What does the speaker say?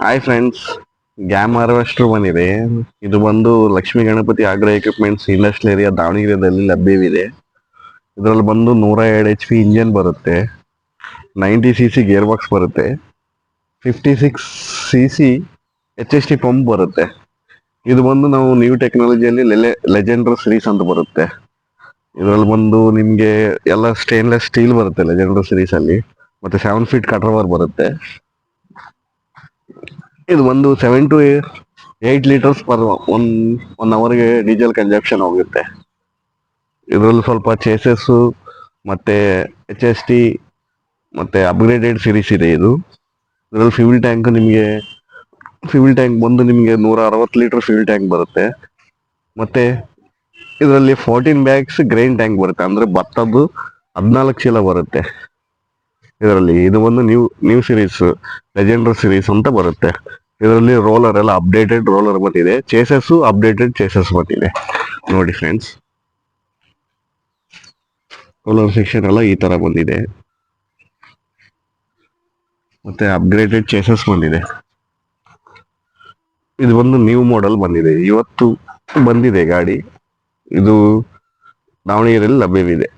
Hi friends, game harvester ಬಂದಿದೆ. ಇದು ಬಂದು Lakshmi Ganapati agro equipments industrial area ದಾವಣಗೆರೆಯಲ್ಲಿ ಲಭ್ಯವಿದೆ. ಇದರಲ್ಲಿ ಬಂದು 102 HP ಇಂಜಿನ್ ಬರುತ್ತೆ, 90cc ಗೇರ್ ಬಾಕ್ಸ್ ಬರುತ್ತೆ, 56cc HST ಪಂಪ್ ಬರುತ್ತೆ. ಇದು ಬಂದು ನಾವು ನ್ಯೂ ಟೆಕ್ನಾಲಜಿಯಲ್ಲಿ ಲೆಜೆಂಡರ್ ಸೀರೀಸ್ ಅಂತ ಬರುತ್ತೆ. ಇದರಲ್ಲಿ ಬಂದು ನಿಮಗೆ ಎಲ್ಲ ಸ್ಟೇನ್ಲೆಸ್ ಸ್ಟೀಲ್ ಬರುತ್ತೆ ಲೆಜೆಂಡರ್ ಸೀರೀಸ್ ಅಲ್ಲಿ. ಮತ್ತೆ 7 ಫೀಟ್ ಕಟರ್ ಬರುತ್ತೆ. ಇದು ಒಂದು 7 to 8 ಲೀಟರ್ಸ್ ಪರ್ ಒನ್ ಅವರ್ಗೆ ಡೀಸೆಲ್ ಕನ್ಸಂಪ್ಷನ್ ಹೋಗುತ್ತೆ. ಇದರಲ್ಲಿ ಸ್ವಲ್ಪ ಚೇಸಸ್ ಮತ್ತೆ HST ಮತ್ತೆ ಅಪ್ಗ್ರೇಡೆಡ್ ಸೀರೀಸ್ ಇದೆ. ಇದರಲ್ಲಿ ಫ್ಯೂಲ್ ಟ್ಯಾಂಕ್ ಬಂದು ನಿಮಗೆ 160 ಲೀಟರ್ ಫ್ಯೂಲ್ ಟ್ಯಾಂಕ್ ಬರುತ್ತೆ. ಮತ್ತೆ ಇದರಲ್ಲಿ 14 ಬ್ಯಾಗ್ಸ್ ಗ್ರೈನ್ ಟ್ಯಾಂಕ್ ಬರುತ್ತೆ, ಅಂದ್ರೆ ಭತ್ತದ್ದು 14 ಚೀಲ ಬರುತ್ತೆ. ಇದು ಒಂದು ನ್ಯೂ ಸೀರೀಸ್ ಲೆಜೆಂಡರ್ ಸೀರೀಸ್ ಅಂತ ಬರುತ್ತೆ. ಇದರಲ್ಲಿ ರೋಲರ್ ಎಲ್ಲ ಅಪ್ಡೇಟೆಡ್ ರೋಲರ್ ಬಂದಿದೆ, ಚೇಸಸ್ ಅಪ್ಡೇಟೆಡ್ ಚೇಸಸ್ ಬಂದಿದೆ. ನೋಡಿ ಫ್ರೆಂಡ್ಸ್, ರೋಲರ್ ಸೆಕ್ಷನ್ ಎಲ್ಲ ಈ ತರ ಬಂದಿದೆ, ಮತ್ತೆ ಅಪ್ಗ್ರೇಡೆಡ್ ಚೇಸಸ್ ಬಂದಿದೆ. ಇದು ಒಂದು ನ್ಯೂ ಮಾಡೆಲ್ ಬಂದಿದೆ, ಇವತ್ತು ಬಂದಿದೆ ಗಾಡಿ. ಇದು ದಾವಣಗೆರೆಯಲ್ಲಿ ಲಭ್ಯವಿದೆ.